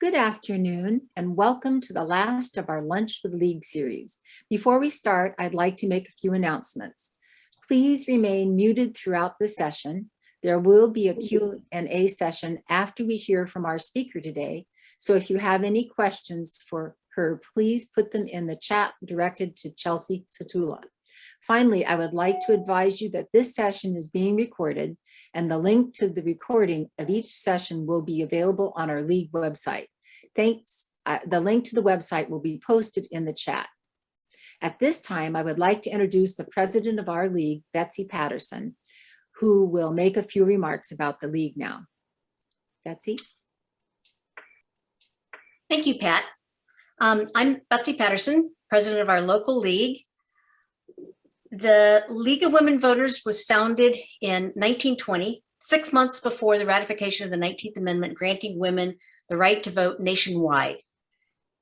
Good afternoon and welcome to the last of our Lunch with League series. Before we start, I'd like to make a few announcements. Please remain muted throughout the session. There will be a Q&A session after we hear from our speaker today. So if you have any questions for her, please put them in the chat directed to Chelsea Satula. Finally, I would like to advise you that this session is being recorded and the link to the recording of each session will be available on our League website. Thanks. The link to the website will be posted in the chat. At this time, I would like to introduce the president of our League, Betsy Patterson, who will make a few remarks about the League now. Betsy? Thank you, Pat. I'm Betsy Patterson, president of our local League. The League of Women Voters was founded in 1920, 6 months before the ratification of the 19th Amendment granting women the right to vote nationwide.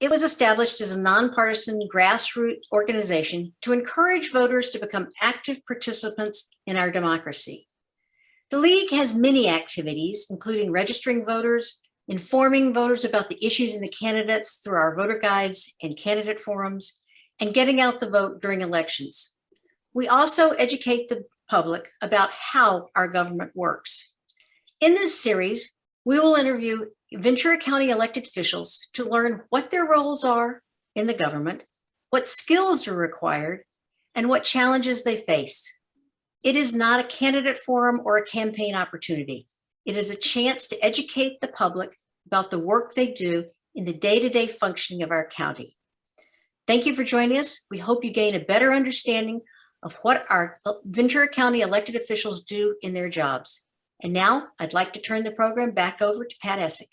It was established as a nonpartisan grassroots organization to encourage voters to become active participants in our democracy. The League has many activities, including registering voters, informing voters about the issues and the candidates through our voter guides and candidate forums, and getting out the vote during elections. We also educate the public about how our government works. In this series, we will interview Ventura County elected officials to learn what their roles are in the government, what skills are required, and what challenges they face. It is not a candidate forum or a campaign opportunity. It is a chance to educate the public about the work they do in the day-to-day functioning of our county. Thank you for joining us. We hope you gain a better understanding of what our Ventura County elected officials do in their jobs. And now I'd like to turn the program back over to Pat Essick.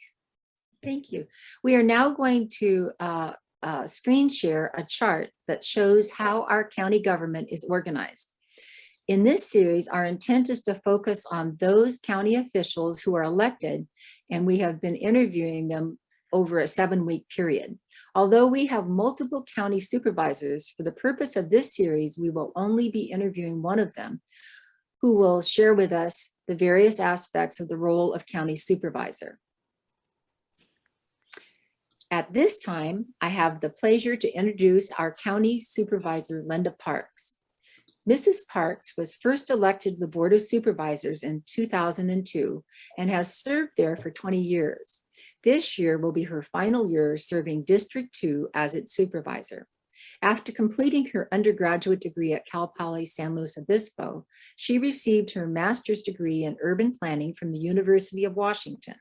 Thank you. We are now going to screen share a chart that shows how our county government is organized. In this series, our intent is to focus on those county officials who are elected, and we have been interviewing them over a 7-week period. Although we have multiple county supervisors, for the purpose of this series, we will only be interviewing one of them, who will share with us the various aspects of the role of county supervisor. At this time, I have the pleasure to introduce our county supervisor, Linda Parks. Mrs. Parks was first elected to the Board of Supervisors in 2002 and has served there for 20 years. This year will be her final year serving District 2 as its supervisor. After completing her undergraduate degree at Cal Poly San Luis Obispo, she received her master's degree in urban planning from the University of Washington.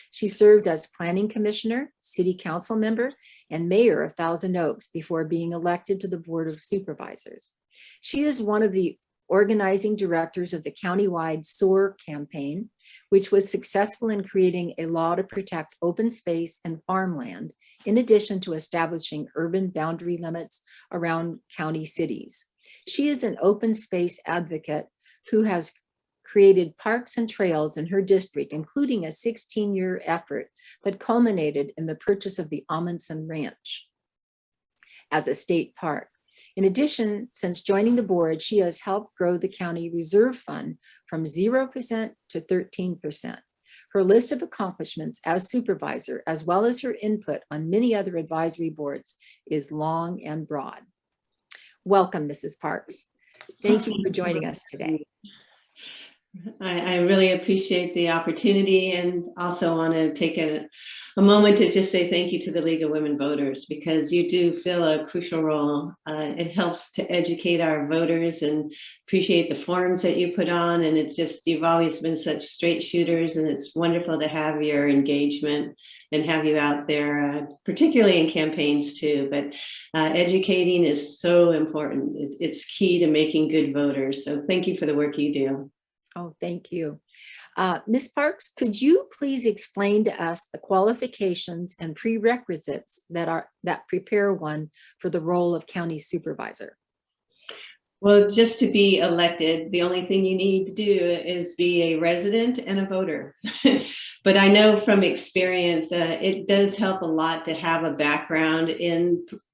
She served as planning commissioner, city council member, and mayor of Thousand Oaks before being elected to the Board of Supervisors. She is one of the organizing directors of the countywide SOAR campaign, which was successful in creating a law to protect open space and farmland, in addition to establishing urban boundary limits around county cities. She is an open space advocate who has created parks and trails in her district, including a 16-year effort that culminated in the purchase of the Amundsen Ranch as a state park. In addition, since joining the board, she has helped grow the county reserve fund from 0% to 13%. Her list of accomplishments as supervisor, as well as her input on many other advisory boards, is long and broad. Welcome, Mrs. Parks. Thank you for joining us today. I really appreciate the opportunity, and also want to take a moment to just say thank you to the League of Women Voters, because you do fill a crucial role. It helps to educate our voters, and appreciate the forums that you put on. And it's just, you've always been such straight shooters, and it's wonderful to have your engagement and have you out there, particularly in campaigns too. But educating is so important. It's key to making good voters. So thank you for the work you do. Oh, thank you. Ms. Parks, could you please explain to us the qualifications and prerequisites that prepare one for the role of county supervisor? Well, just to be elected, the only thing you need to do is be a resident and a voter. But I know from experience, it does help a lot to have a background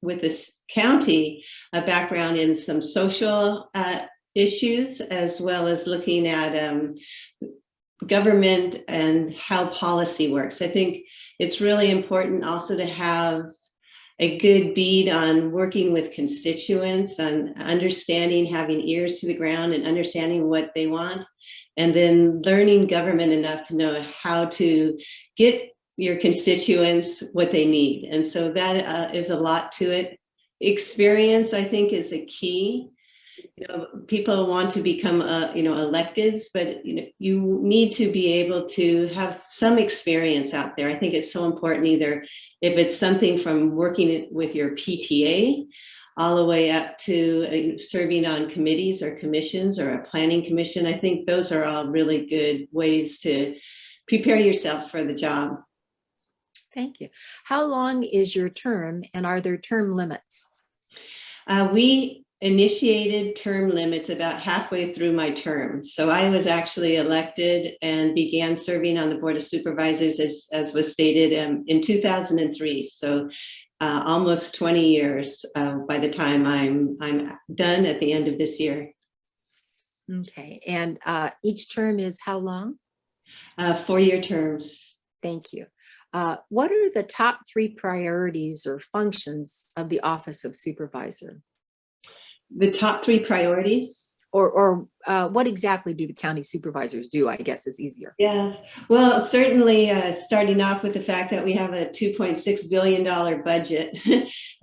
with this county, a background in some social issues, as well as looking at government and how policy works. I think it's really important also to have a good bead on working with constituents, on understanding, having ears to the ground and understanding what they want, and then learning government enough to know how to get your constituents what they need. And so that is a lot to it. Experience, I think, is a key. People want to become electeds, but you need to be able to have some experience out there. I think it's so important, either if it's something from working with your PTA all the way up to serving on committees or commissions or a planning commission. I think those are all really good ways to prepare yourself for the job. Thank you. How long is your term, and are there term limits? We initiated term limits about halfway through my term. So I was actually elected and began serving on the Board of Supervisors, as was stated, in 2003. So almost 20 years by the time I'm done at the end of this year. Okay, and each term is how long? 4-year terms. Thank you. What are the top 3 priorities or functions of the Office of Supervisor? The top 3 priorities? Or what exactly do the county supervisors do, I guess is easier. Yeah, well, certainly starting off with the fact that we have a $2.6 billion budget,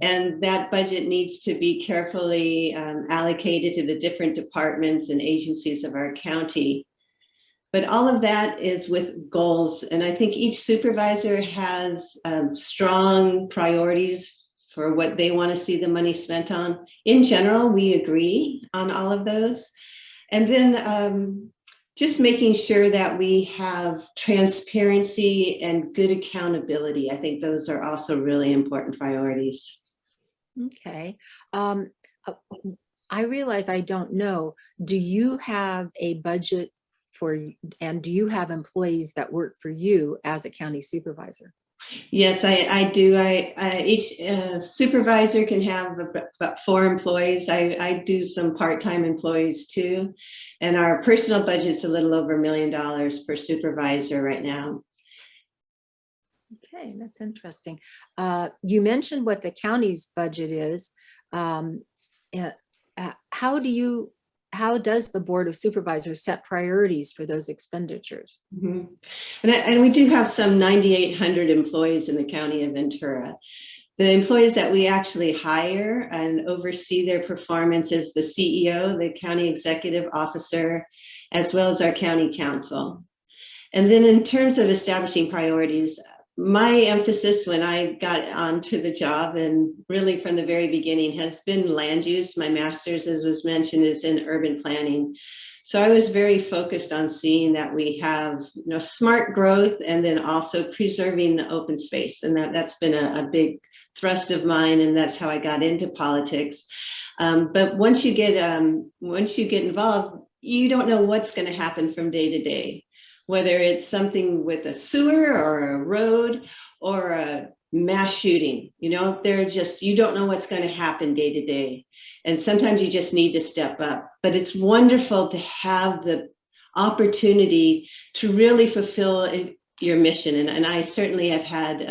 and that budget needs to be carefully allocated to the different departments and agencies of our county. But all of that is with goals. And I think each supervisor has strong priorities for what they want to see the money spent on. In general, we agree on all of those. And then just making sure that we have transparency and good accountability. I think those are also really important priorities. Okay. I realize I don't know. Do you have a budget and do you have employees that work for you as a county supervisor? Yes, I do. Each supervisor can have about 4 employees. I do some part-time employees too. And our personal budget's a little over $1 million per supervisor right now. Okay, that's interesting. You mentioned what the county's budget is. How does the Board of Supervisors set priorities for those expenditures? Mm-hmm. And we do have some 9,800 employees in the county of Ventura. The employees that we actually hire and oversee their performance is the CEO, the county executive officer, as well as our county council. And then in terms of establishing priorities, my emphasis when I got onto the job, and really from the very beginning, has been land use. My master's, as was mentioned, is in urban planning. So I was very focused on seeing that we have smart growth and then also preserving open space. And that's been a big thrust of mine, and that's how I got into politics. But once you get involved, you don't know what's going to happen from day to day. Whether it's something with a sewer or a road or a mass shooting, you don't know what's going to happen day to day. And sometimes you just need to step up. But it's wonderful to have the opportunity to really fulfill your mission. And I certainly have had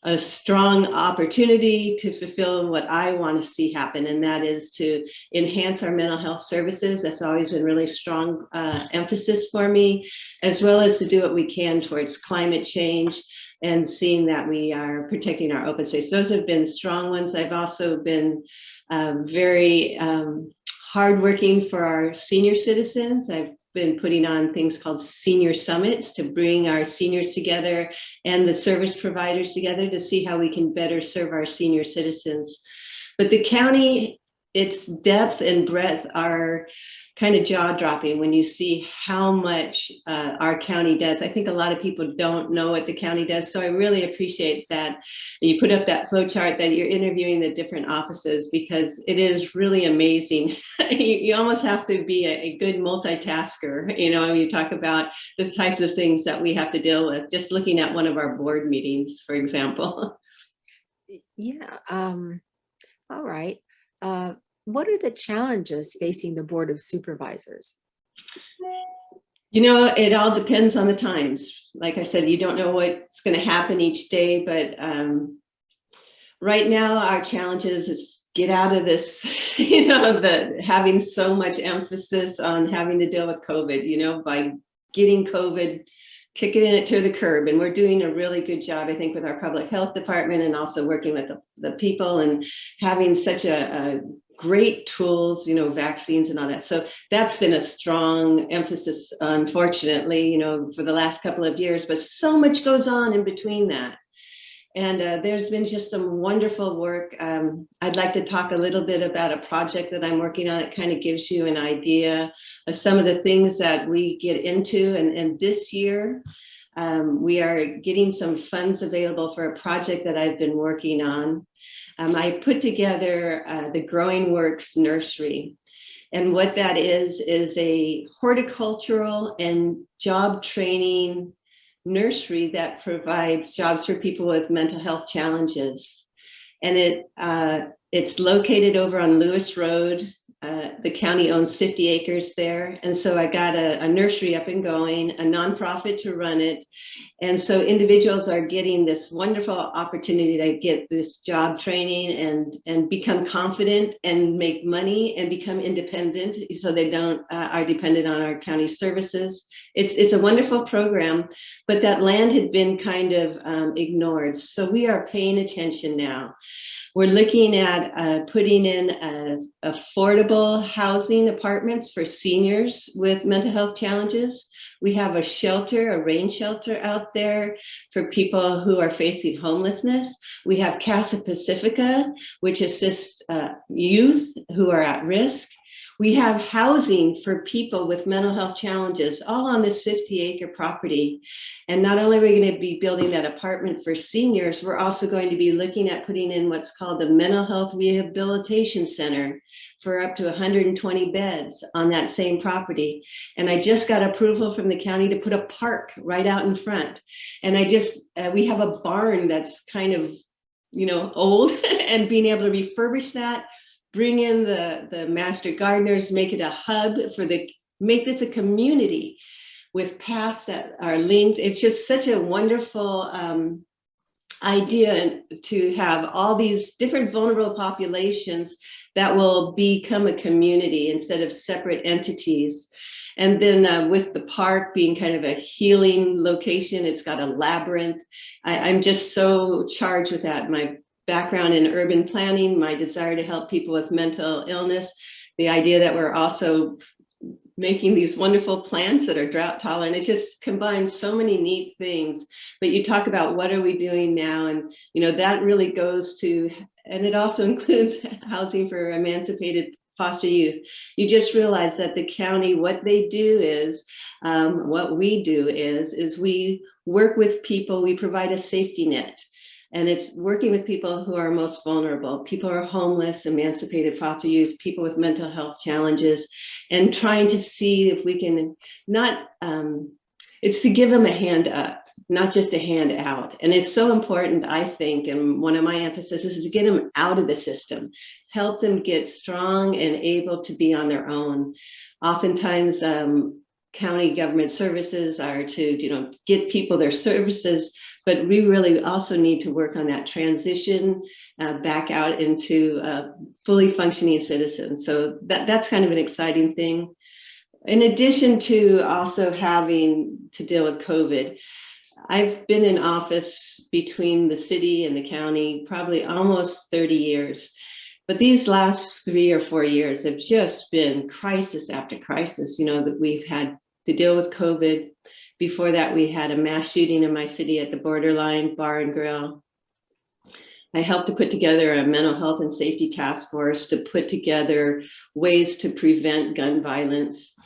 a strong opportunity to fulfill what I want to see happen, and that is to enhance our mental health services. That's always been really strong emphasis for me, as well as to do what we can towards climate change and seeing that we are protecting our open space. Those have been strong ones. I've also been very hardworking for our senior citizens. I've been putting on things called senior summits to bring our seniors together and the service providers together to see how we can better serve our senior citizens. But the county, its depth and breadth are kind of jaw-dropping when you see how much our county does. I think a lot of people don't know what the county does, so I really appreciate that you put up that flow chart, that you're interviewing the different offices, because it is really amazing. You almost have to be a good multitasker, when you talk about the types of things that we have to deal with, just looking at one of our board meetings, for example. Yeah, all right. What are the challenges facing the Board of Supervisors? You know, it all depends on the times. Like I said, you don't know what's going to happen each day, but right now our challenge is get out of this, you know, the having so much emphasis on having to deal with COVID, you know, by getting COVID, kicking it to the curb. And we're doing a really good job, I think, with our public health department and also working with the people and having such a great tools, you know, vaccines and all that. So that's been a strong emphasis, unfortunately, you know, for the last couple of years, but so much goes on in between that. And there's been just some wonderful work. I'd like to talk a little bit about a project that I'm working on that kind of gives you an idea of some of the things that we get into. And this year, we are getting some funds available for a project that I've been working on. I put together the Growing Works Nursery. And what that is a horticultural and job training nursery that provides jobs for people with mental health challenges. And it's located over on Lewis Road. The county owns 50 acres there. And so I got a nursery up and going, a nonprofit to run it. And so individuals are getting this wonderful opportunity to get this job training and become confident and make money and become independent so they don't are dependent on our county services. It's a wonderful program, but that land had been kind of ignored. So we are paying attention now. We're looking at putting in affordable housing apartments for seniors with mental health challenges. We have a shelter, a rain shelter out there for people who are facing homelessness. We have Casa Pacifica, which assists youth who are at risk. We have housing for people with mental health challenges, all on this 50-acre property. And not only are we going to be building that apartment for seniors, we're also going to be looking at putting in what's called the Mental Health Rehabilitation Center for up to 120 beds on that same property. And I just got approval from the county to put a park right out in front. And we have a barn that's kind of, you know, old and being able to refurbish that, bring in the master gardeners, make it a hub make this a community with paths that are linked. It's just such a wonderful idea to have all these different vulnerable populations that will become a community instead of separate entities. And then with the park being kind of a healing location, it's got a labyrinth. I'm just so charged with that. My background in urban planning, my desire to help people with mental illness, the idea that we're also making these wonderful plants that are drought tolerant. It just combines so many neat things. But you talk about what are we doing now? And, you know, that really goes to, and it also includes housing for emancipated foster youth. You just realize that the county, what they do is, what we do is we work with people, we provide a safety net. And it's working with people who are most vulnerable, people who are homeless, emancipated foster youth, people with mental health challenges, and trying to see if we can it's to give them a hand up, not just a hand out. And it's so important, I think, and one of my emphasis is to get them out of the system, help them get strong and able to be on their own. Oftentimes, county government services are to, you know, get people their services, but we really also need to work on that transition back out into fully functioning citizens. So that's kind of an exciting thing. In addition to also having to deal with COVID, I've been in office between the city and the county probably almost 30 years. But these last 3 or 4 years have just been crisis after crisis, you know, that we've had to deal with COVID. Before that, we had a mass shooting in my city at the Borderline Bar and Grill. I helped to put together a mental health and safety task force to put together ways to prevent gun violence.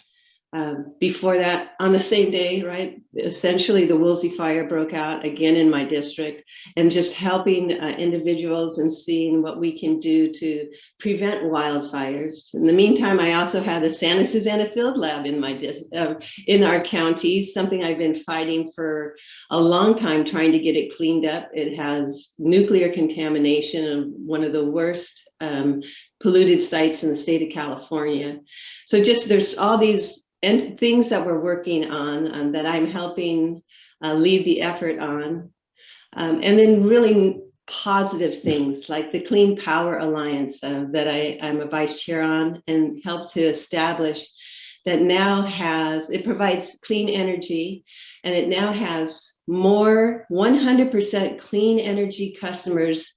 Before that, on the same day, right, essentially the Woolsey fire broke out again in my district, and just helping individuals and seeing what we can do to prevent wildfires. In the meantime, I also had the Santa Susana Field Lab in my in our county, something I've been fighting for a long time, trying to get it cleaned up. It has nuclear contamination and one of the worst polluted sites in the state of California. So just there's all these and things that we're working on that I'm helping lead the effort on. And then really positive things like the Clean Power Alliance that I'm a vice chair on and help to establish that now it provides clean energy, and it now has more 100% clean energy customers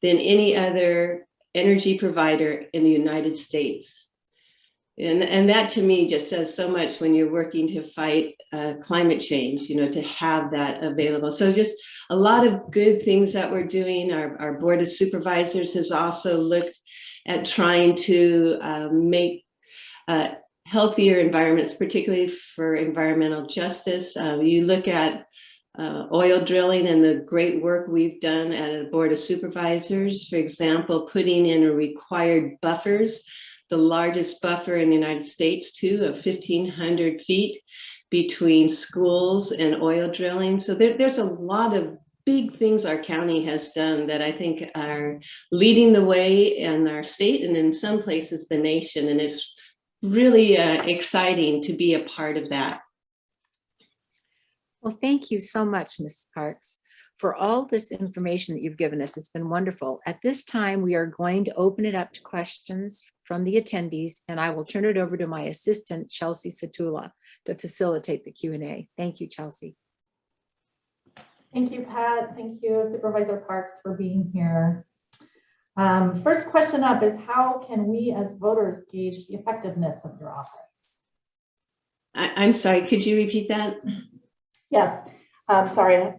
than any other energy provider in the United States. And that to me just says so much when you're working to fight climate change, to have that available. So just a lot of good things that we're doing. Our Board of Supervisors has also looked at trying to make healthier environments, particularly for environmental justice. You look at oil drilling and the great work we've done at a Board of Supervisors, for example, putting in required buffers, the largest buffer in the United States too, of 1,500 feet between schools and oil drilling. So there's a lot of big things our county has done that I think are leading the way in our state and in some places the nation. And it's really exciting to be a part of that. Well, thank you so much, Ms. Parks, for all this information that you've given us. It's been wonderful. At this time, we are going to open it up to questions from the attendees, and I will turn it over to my assistant, Chelsea Satula, to facilitate the Q&A. Thank you, Chelsea. Thank you, Pat. Thank you, Supervisor Parks, for being here. First question up is, how can we as voters gauge the effectiveness of your office? I'm sorry, could you repeat that? Yes, sorry.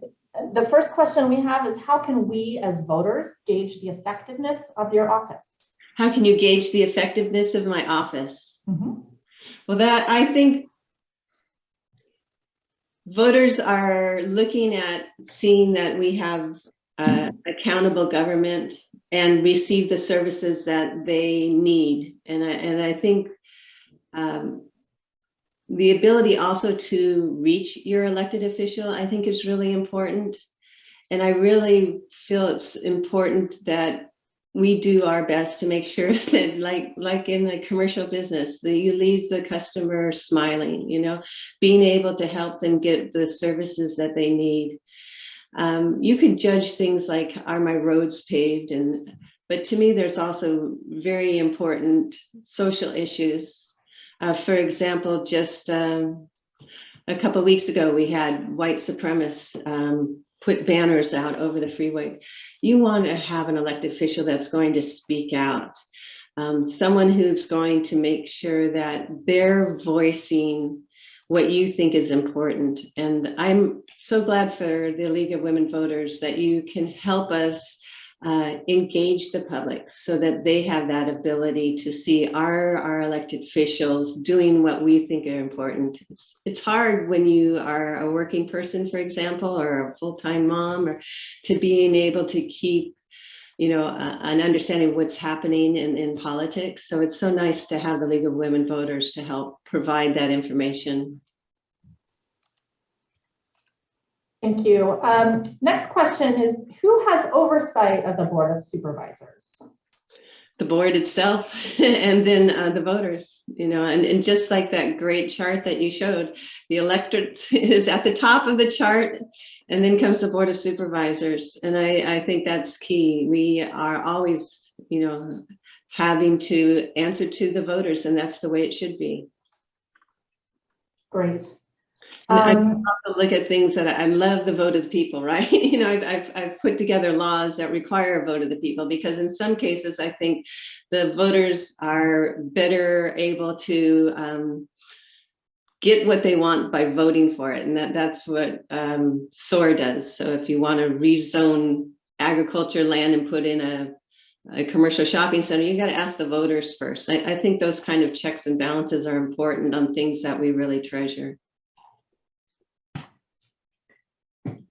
The first question we have is, how can we as voters gauge the effectiveness of your office? How can you gauge the effectiveness of my office? Mm-hmm. Well, I think voters are looking at seeing that we have accountable government and receive the services that they need. And I think the ability also to reach your elected official, I think, is really important. And I really feel it's important that we do our best to make sure that, like in a commercial business, that you leave the customer smiling, being able to help them get the services that they need. You could judge things like, are my roads paved? But to me, there's also very important social issues. For example, just a couple of weeks ago, we had white supremacists put banners out over the freeway. You want to have an elected official that's going to speak out, someone who's going to make sure that they're voicing what you think is important. And I'm so glad for the League of Women Voters that you can help us engage the public so that they have that ability to see our elected officials doing what we think are important. It's hard when you are a working person, for example, or a full-time mom, or to being able to keep an understanding of what's happening in politics. So it's so nice to have the League of Women Voters to help provide that information. Thank you. Next question is, who has oversight of the Board of Supervisors? The board itself, and then the voters, and just like that great chart that you showed, the electorate is at the top of the chart, and then comes the Board of Supervisors. And I think that's key. We are always, having to answer to the voters, and that's the way it should be. Great. I also look at things that I love the vote of the people, right? I've put together laws that require a vote of the people, because in some cases, I think the voters are better able to get what they want by voting for it. And that's what SOAR does. So if you want to rezone agriculture land and put in a commercial shopping center, you got to ask the voters first. I think those kind of checks and balances are important on things that we really treasure.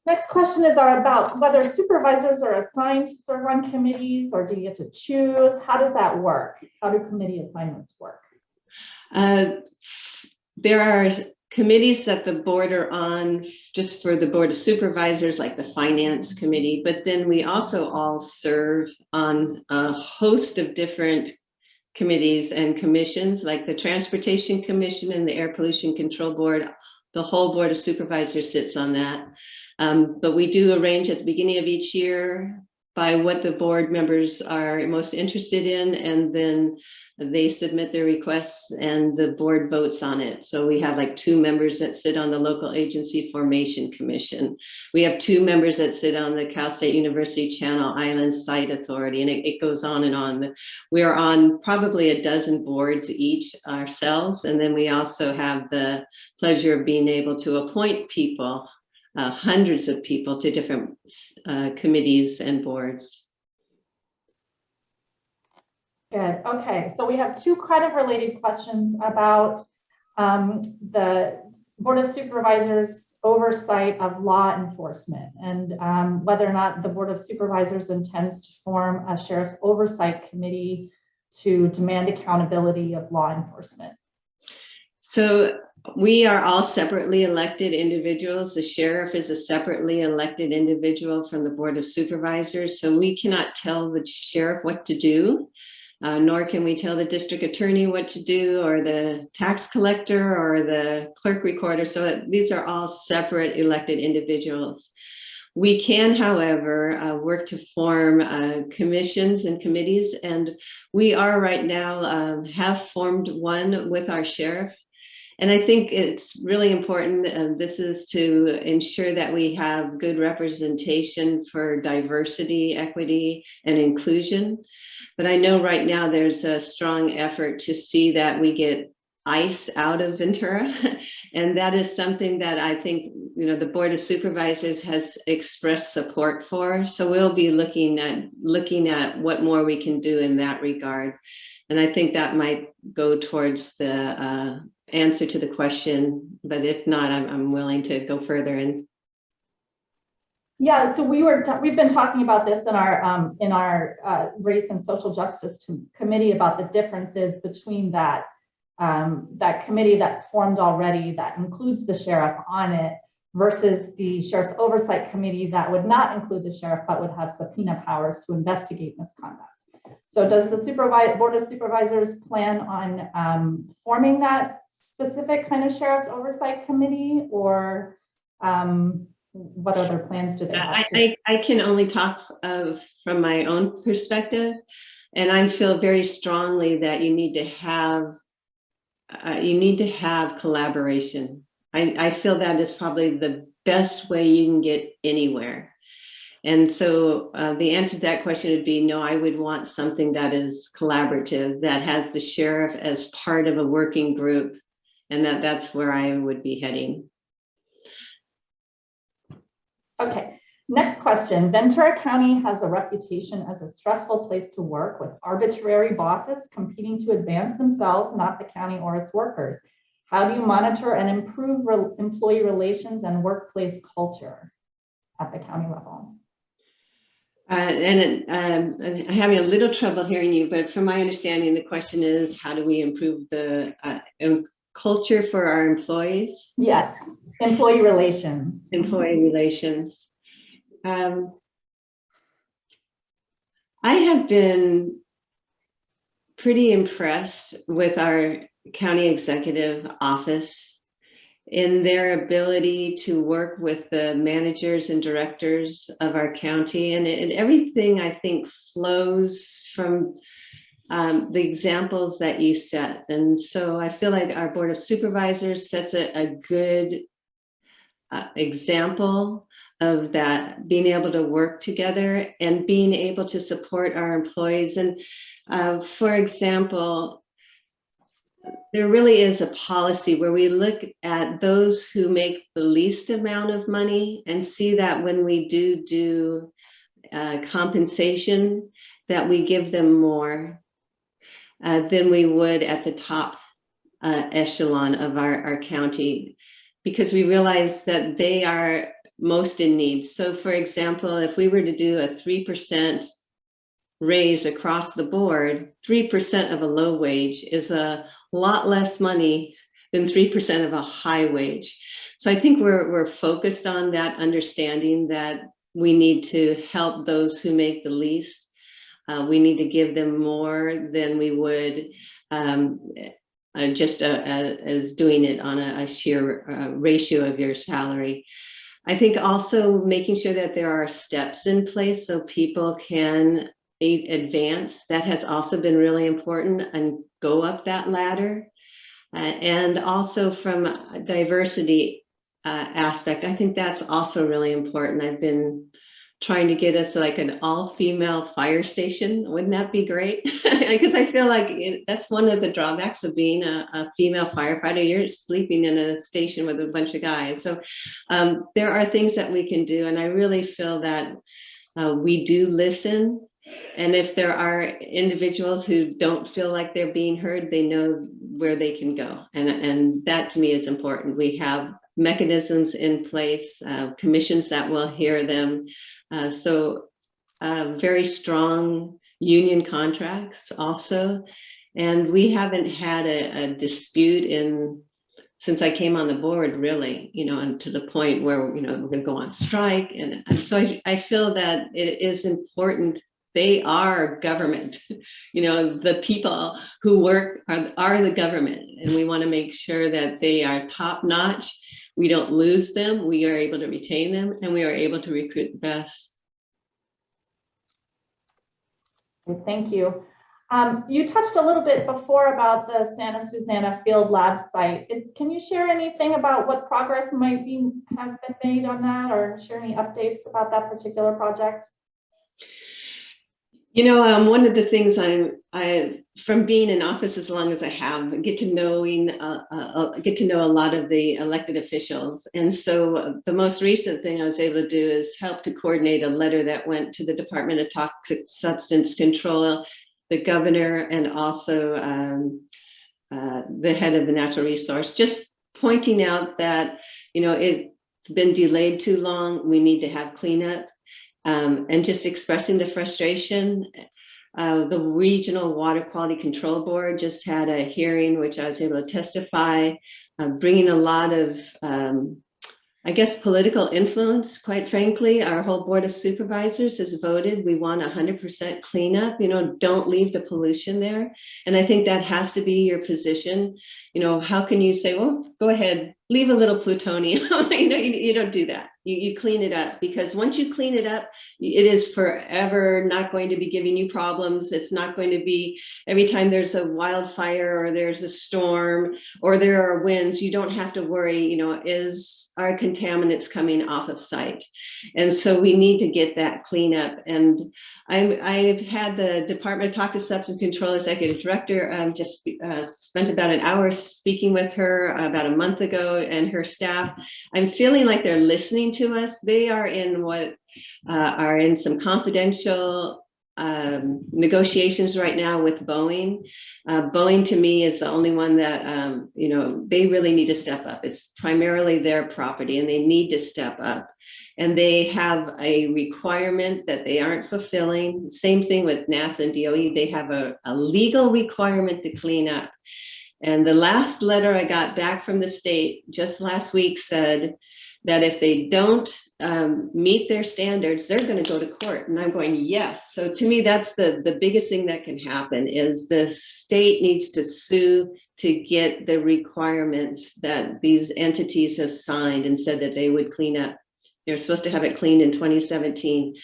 Next question is about whether supervisors are assigned to serve on committees, or do you get to choose? How does that work? How do committee assignments work? There are committees that the board are on just for the Board of Supervisors, like the Finance Committee, but then we also all serve on a host of different committees and commissions, like the Transportation Commission and the Air Pollution Control Board. The whole Board of Supervisors sits on that. But we do arrange at the beginning of each year by what the board members are most interested in, and then they submit their requests and the board votes on it. So we have like 2 members that sit on the Local Agency Formation Commission. We have 2 members that sit on the Cal State University Channel Islands Site Authority, and it goes on and on. We are on probably a dozen boards each ourselves, and then we also have the pleasure of being able to appoint people, hundreds of people, to different committees and boards. Good. Okay, so we have 2 kind of related questions about the Board of Supervisors oversight of law enforcement, and whether or not the Board of Supervisors intends to form a Sheriff's Oversight Committee to demand accountability of law enforcement. So we are all separately elected individuals. The sheriff is a separately elected individual from the Board of Supervisors, so we cannot tell the sheriff what to do. Nor can we tell the district attorney what to do, or the tax collector, or the clerk recorder. So these are all separate elected individuals. We can, however, work to form commissions and committees, and we are right now have formed one with our sheriff. And I think it's really important, this is to ensure that we have good representation for diversity, equity, and inclusion. But I know right now there's a strong effort to see that we get ICE out of Ventura. And that is something that I think, the Board of Supervisors has expressed support for. So we'll be looking at what more we can do in that regard. And I think that might go towards the answer to the question, but if not, I'm willing to go further. And yeah, so we've been talking about this in our Race and Social Justice Committee about the differences between that committee that's formed already that includes the sheriff on it versus the Sheriff's Oversight Committee that would not include the sheriff but would have subpoena powers to investigate misconduct. So does the Board of Supervisors plan on forming that specific kind of Sheriff's Oversight Committee, or what other plans do they have? I can only talk from my own perspective, and I feel very strongly that you need to have collaboration. I feel that is probably the best way you can get anywhere. And so the answer to that question would be no. I would want something that is collaborative, that has the sheriff as part of a working group, and that's where I would be heading. Okay, next question. Ventura County has a reputation as a stressful place to work, with arbitrary bosses competing to advance themselves, not the county or its workers. How do you monitor and improve employee relations and workplace culture at the county level? I'm having a little trouble hearing you, but from my understanding, the question is, how do we improve the culture for our employees? Yes, employee relations. Employee relations. I have been pretty impressed with our county executive office in their ability to work with the managers and directors of our county, and everything I think flows from the examples that you set. And so I feel like our Board of Supervisors sets a good example of that, being able to work together and being able to support our employees. And for example, there really is a policy where we look at those who make the least amount of money and see that when we do compensation, that we give them more than we would at the top echelon of our county, because we realize that they are most in need. So for example, if we were to do a 3% raise across the board, 3% of a low wage is a lot less money than 3% of a high wage. So I think we're focused on that, understanding that we need to help those who make the least. We need to give them more than we would just as doing it on a sheer ratio of your salary. I think also making sure that there are steps in place so people can advance. That has also been really important, and go up that ladder. And also from a diversity aspect, I think that's also really important. I've been trying to get us like an all-female fire station. Wouldn't that be great? Because I feel like that's one of the drawbacks of being a female firefighter. You're sleeping in a station with a bunch of guys. So there are things that we can do. And I really feel that we do listen. And if there are individuals who don't feel like they're being heard, they know where they can go. And that to me is important. We have mechanisms in place, commissions that will hear them. So very strong union contracts also. And we haven't had a dispute since I came on the board, really, and to the point where, we're going to go on strike. And so I feel that it is important. They are government, the people who work are the government, and we want to make sure that they are top notch. We don't lose them. We are able to retain them, and we are able to recruit the best. Thank you. You touched a little bit before about the Santa Susana Field Lab site. Can you share anything about what progress might have been made on that, or share any updates about that particular project? One of the things from being in office as long as I have, get to know a lot of the elected officials. And so the most recent thing I was able to do is help to coordinate a letter that went to the Department of Toxic Substance Control, the governor, and also the head of the natural resource, just pointing out that, it's been delayed too long. We need to have cleanup. And just expressing the frustration. The Regional Water Quality Control Board just had a hearing, which I was able to testify, bringing a lot of, political influence, quite frankly. Our whole Board of Supervisors has voted. We want 100% cleanup, don't leave the pollution there. And I think that has to be your position. How can you say, well, go ahead, leave a little plutonium? You don't do that. You clean it up, because once you clean it up, it is forever not going to be giving you problems. It's not going to be every time there's a wildfire or there's a storm or there are winds, you don't have to worry, is our contaminants coming off of site? And so we need to get that cleanup. And I've had the Department of Toxic Substance Control Executive Director just spent about an hour speaking with her about a month ago, and her staff. I'm feeling like they're listening to us. They are in are in some confidential negotiations right now with Boeing. Boeing to me is the only one that, they really need to step up. It's primarily their property, and they need to step up. And they have a requirement that they aren't fulfilling. Same thing with NASA and DOE. They have a legal requirement to clean up. And the last letter I got back from the state just last week said that if they don't meet their standards, they're going to go to court. And I'm going, yes. So to me, that's the biggest thing that can happen, is the state needs to sue to get the requirements that these entities have signed and said that they would clean up. They're supposed to have it cleaned in 2017.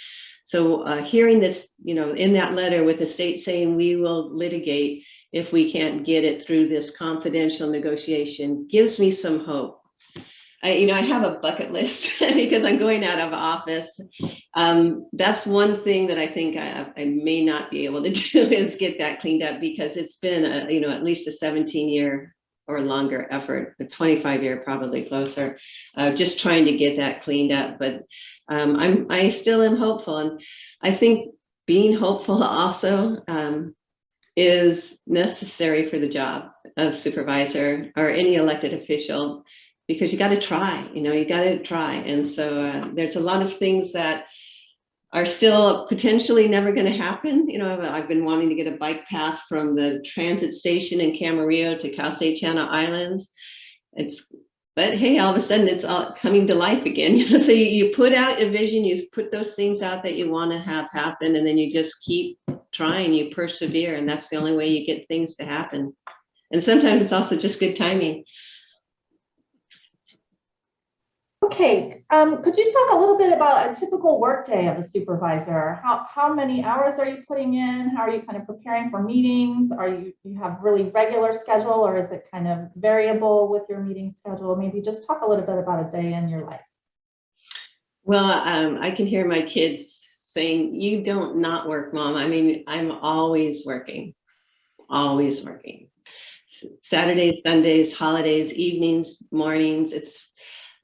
So hearing this, in that letter with the state saying we will litigate if we can't get it through this confidential negotiation, gives me some hope. I have a bucket list because I'm going out of office. That's one thing that I think I may not be able to do, is get that cleaned up, because it's been at least a 17-year or longer effort, a 25-year probably closer, just trying to get that cleaned up. But I still am hopeful, and I think being hopeful also is necessary for the job of supervisor or any elected official, because you got to try, you got to try. And so there's a lot of things that are still potentially never going to happen. I've been wanting to get a bike path from the transit station in Camarillo to Cal State Channel Islands. It's but hey, all of a sudden it's all coming to life again. So you put out a vision, you put those things out that you want to have happen, and then you just keep trying, you persevere, and that's the only way you get things to happen. And sometimes it's also just good timing. Okay, could you talk a little bit about a typical workday of a supervisor? How many hours are you putting in? How are you kind of preparing for meetings? Are you have really regular schedule, or is it kind of variable with your meeting schedule? Maybe just talk a little bit about a day in your life. Well, I can hear my kids saying, "You don't not work, Mom." I mean, I'm always working, always working. Saturdays, Sundays, holidays, evenings, mornings.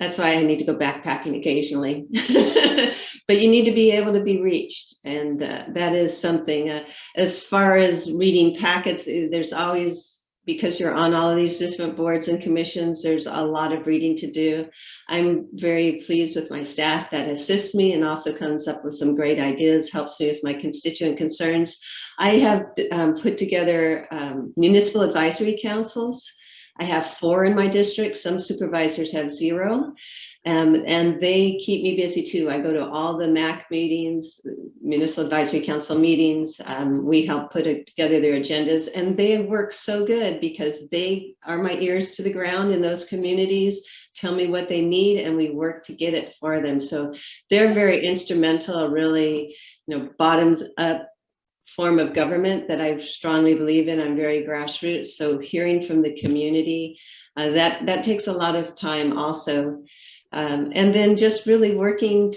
That's why I need to go backpacking occasionally. But you need to be able to be reached. And that is something. As far as reading packets, there's always, because you're on all of these different boards and commissions, there's a lot of reading to do. I'm very pleased with my staff that assists me and also comes up with some great ideas, helps me with my constituent concerns. I have put together municipal advisory councils. I have 4 in my district. Some supervisors have 0, and they keep me busy too. I go to all the MAC meetings, Municipal Advisory Council meetings. We help put together their agendas, and they work so good because they are my ears to the ground in those communities, tell me what they need, and we work to get it for them. So they're very instrumental, really, bottoms up form of government that I strongly believe in. I'm very grassroots, so hearing from the community, that takes a lot of time also. And then just really working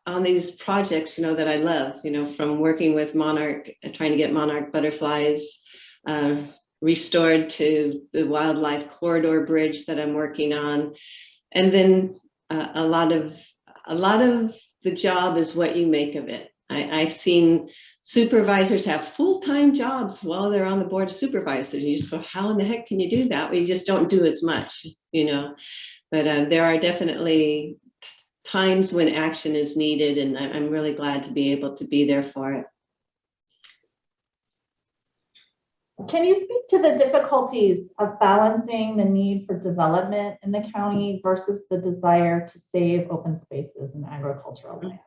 on these projects, that I love, from working with monarch, trying to get monarch butterflies restored, to the wildlife corridor bridge that I'm working on. And then a lot of the job is what you make of it. I've seen supervisors have full-time jobs while they're on the board of supervisors. You just go, how in the heck can you do that? We just don't do as much, but there are definitely times when action is needed, and I'm really glad to be able to be there for it. Can you speak to the difficulties of balancing the need for development in the county versus the desire to save open spaces and agricultural lands?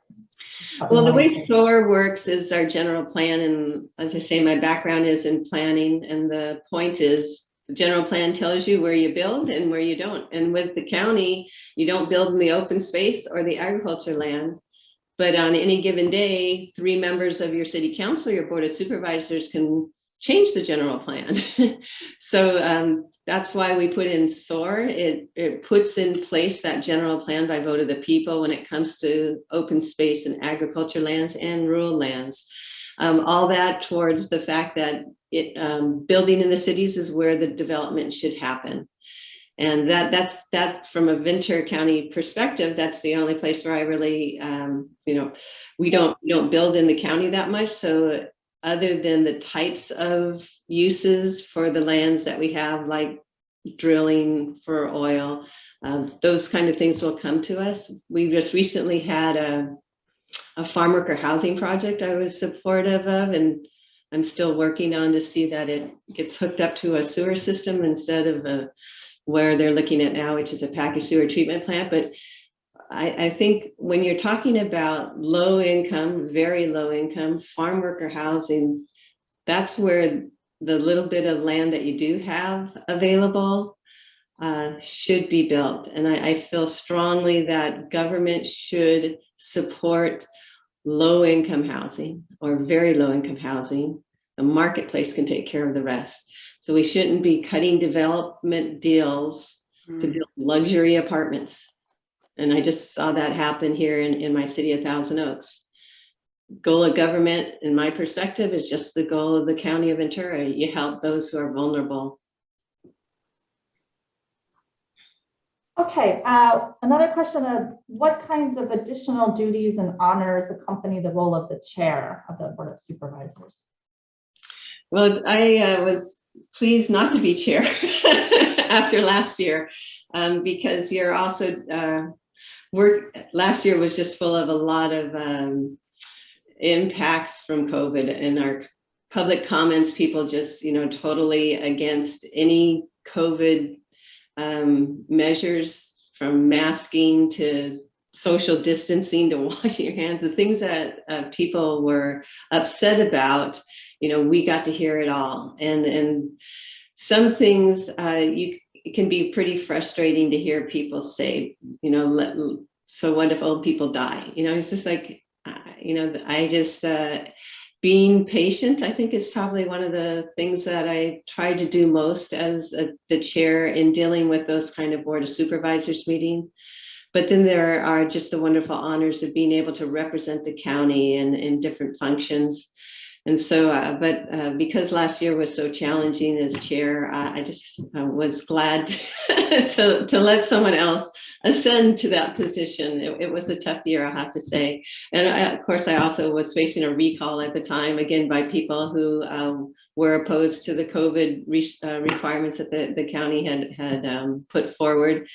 Well, the way SOAR works is our general plan, and as I say, my background is in planning, and the point is the general plan tells you where you build and where you don't. And with the county, you don't build in the open space or the agriculture land, but on any given day, 3 members of your city council, your board of supervisors, can change the general plan. So that's why we put in SOAR. It puts in place that general plan by vote of the people when it comes to open space and agriculture lands and rural lands. All that towards the fact that building in the cities is where the development should happen. And that's from a Ventura County perspective, that's the only place where I really, we don't build in the county that much. So other than the types of uses for the lands that we have, like drilling for oil, those kind of things will come to us. We just recently had a farm worker housing project I was supportive of, and I'm still working on to see that it gets hooked up to a sewer system instead of where they're looking at now, which is a packaged sewer treatment plant. But I think when you're talking about low income, very low income farm worker housing, that's where the little bit of land that you do have available should be built. And I feel strongly that government should support low income housing or very low income housing. The marketplace can take care of the rest. So we shouldn't be cutting development deals to build luxury apartments. And I just saw that happen here in my city of Thousand Oaks. Goal of government, in my perspective, is just the goal of the county of Ventura. You help those who are vulnerable. Okay, another question of what kinds of additional duties and honors accompany the role of the chair of the Board of Supervisors? Well, I was pleased not to be chair after last year, because you're also last year was just full of a lot of impacts from COVID, and our public comments, people just, totally against any COVID measures, from masking to social distancing to washing your hands, the things that people were upset about, we got to hear it all. And some things it can be pretty frustrating to hear people say, so what if old people die? It's just like, I just, being patient, I think, is probably one of the things that I tried to do most as the chair in dealing with those kind of Board of Supervisors meeting. But then there are just the wonderful honors of being able to represent the county in different functions. And so, because last year was so challenging as chair, I just was glad to let someone else ascend to that position. It was a tough year, I have to say. And of course, I also was facing a recall at the time, again, by people who were opposed to the COVID requirements that the county had put forward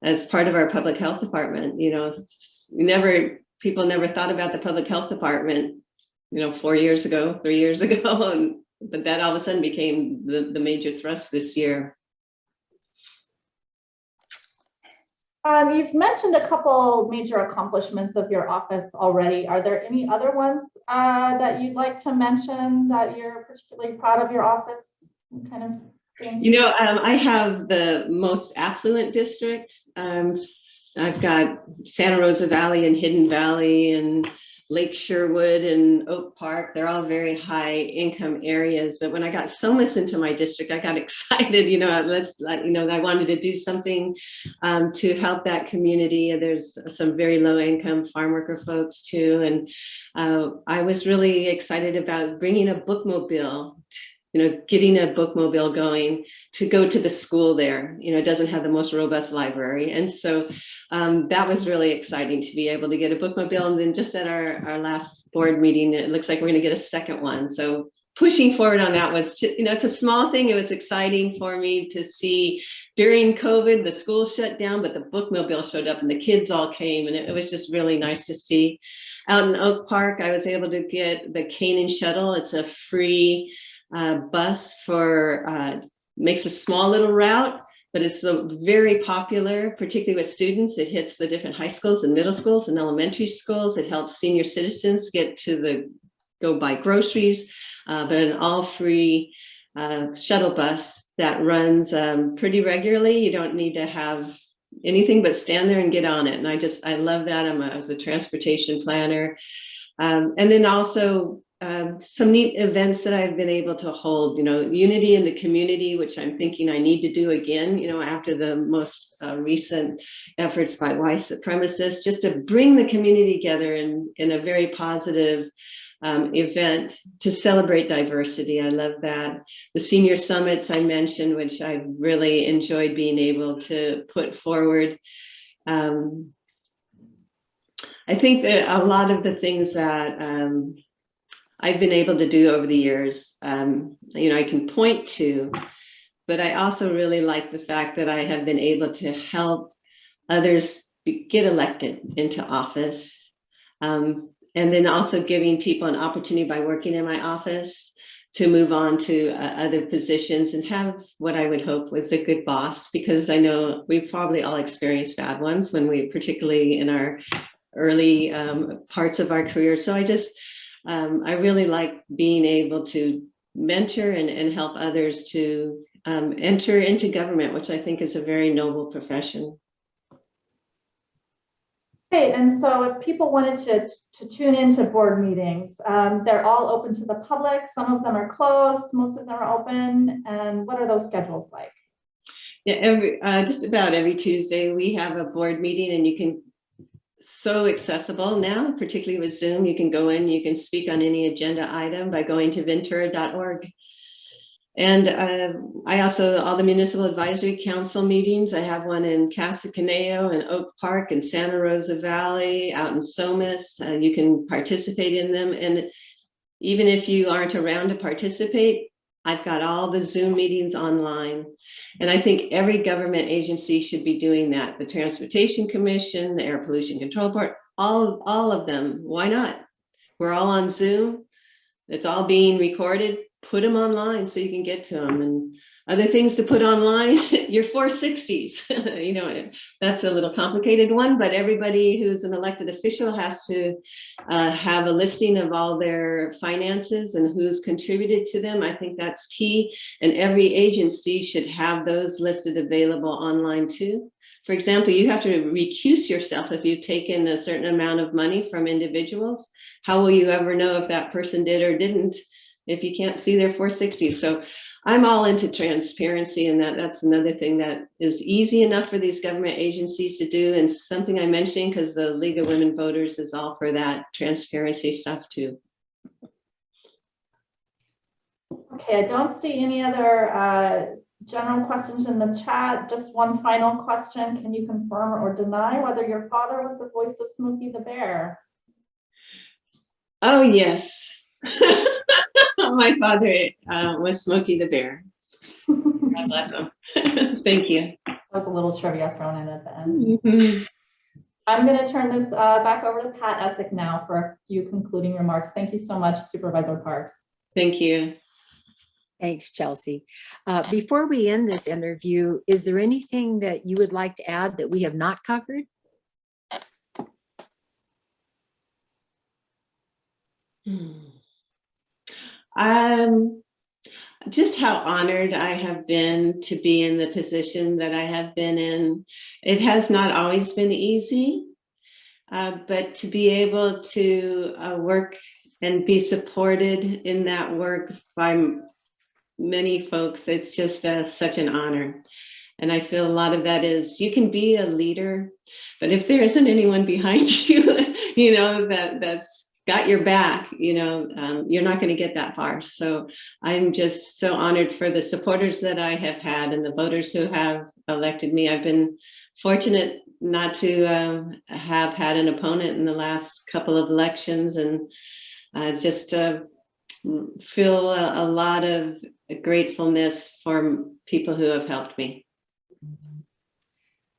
as part of our public health department. People never thought about the public health department 4 years ago, 3 years ago, but that all of a sudden became the major thrust this year. You've mentioned a couple major accomplishments of your office already. Are there any other ones that you'd like to mention that you're particularly proud of your office? Kind of thing? I have the most affluent district. I've got Santa Rosa Valley and Hidden Valley and Lake Sherwood and Oak Park. They're all very high income areas. But when I got SOMAS into my district, I got excited, I wanted to do something to help that community. There's some very low income farm worker folks too. And I was really excited about bringing a bookmobile, getting a bookmobile going to go to the school there. It doesn't have the most robust library. And so that was really exciting to be able to get a bookmobile. And then just at our last board meeting, it looks like we're going to get a second one. So pushing forward on that was, it's a small thing. It was exciting for me to see during COVID, the school shut down, but the bookmobile showed up and the kids all came. And it was just really nice to see. Out in Oak Park, I was able to get the Cane and Shuttle. It's a free bus for makes a small little route, but it's very popular, particularly with students. It hits the different high schools and middle schools and elementary schools. It helps senior citizens get to go buy groceries, but an all free shuttle bus that runs pretty regularly. You don't need to have anything but stand there and get on it. And I love that. I was a transportation planner. And then also some neat events that I've been able to hold, unity in the community, which I'm thinking I need to do again, after the most recent efforts by white supremacists, just to bring the community together in a very positive event to celebrate diversity. I love that. The senior summits I mentioned, which I really enjoyed being able to put forward. I think that a lot of the things that I've been able to do over the years, I can point to, but I also really like the fact that I have been able to help others get elected into office. And then also giving people an opportunity by working in my office to move on to other positions and have what I would hope was a good boss, because I know we've probably all experienced bad ones particularly in our early parts of our career. So I really like being able to mentor and help others to enter into government, which I think is a very noble profession. Okay, and so if people wanted to tune into board meetings, they're all open to the public. Some of them are closed, most of them are open. And what are those schedules like? Yeah, just about every Tuesday we have a board meeting, and you can, so accessible now, particularly with Zoom. You can go in, you can speak on any agenda item by going to ventura.org. And I also, all the municipal advisory council meetings, I have one in Casa Caneo and Oak Park and Santa Rosa Valley, out in SOMAS. You can participate in them. And even if you aren't around to participate, I've got all the Zoom meetings online. And I think every government agency should be doing that. The Transportation Commission, the Air Pollution Control Board, all of them. Why not? We're all on Zoom. It's all being recorded. Put them online so you can get to them. And other things to put online, your 460s. You know, that's a little complicated one, but everybody who's an elected official has to have a listing of all their finances and who's contributed to them. I think that's key. And every agency should have those listed available online too. For example, you have to recuse yourself if you've taken a certain amount of money from individuals. How will you ever know if that person did or didn't if you can't see their 460s? So I'm all into transparency, and that's another thing that is easy enough for these government agencies to do, and something I'm mentioning because the League of Women Voters is all for that transparency stuff too. Okay, I don't see any other general questions in the chat. Just one final question. Can you confirm or deny whether your father was the voice of Smokey the Bear? Oh, yes. My father was Smokey the Bear. God bless him. Thank you. That was a little trivia thrown in at the end. Mhm. I'm going to turn this back over to Pat Essick now for a few concluding remarks. Thank you so much, Supervisor Parks. Thank you. Thanks, Chelsea. Before we end this interview, is there anything that you would like to add that we have not covered? Just how honored I have been to be in the position that I have been in. It has not always been easy, but to be able to work and be supported in that work by many folks, it's just such an honor. And I feel a lot of that is you can be a leader, but if there isn't anyone behind you, you know, that's got your back, you know, you're not going to get that far. So I'm just so honored for the supporters that I have had and the voters who have elected me. I've been fortunate not to have had an opponent in the last couple of elections, and just feel a lot of gratefulness for people who have helped me.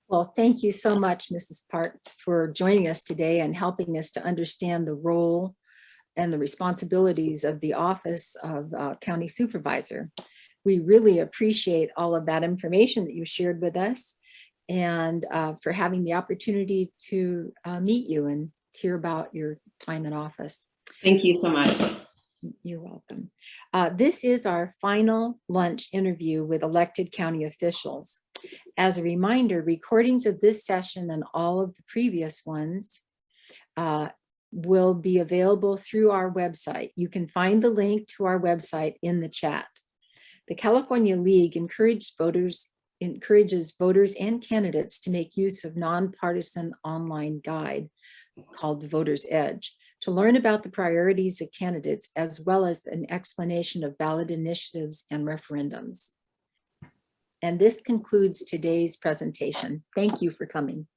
Well, thank you so much, Mrs. Parks, for joining us today and helping us to understand the role and the responsibilities of the office of County Supervisor. We really appreciate all of that information that you shared with us, and for having the opportunity to meet you and hear about your time in office. Thank you so much. You're welcome. This is our final lunch interview with elected county officials. As a reminder, recordings of this session and all of the previous ones will be available through our website. You can find the link to our website in the chat. The California League encourages voters and candidates to make use of nonpartisan online guide called the Voter's Edge to learn about the priorities of candidates, as well as an explanation of ballot initiatives and referendums. And this concludes today's presentation. Thank you for coming.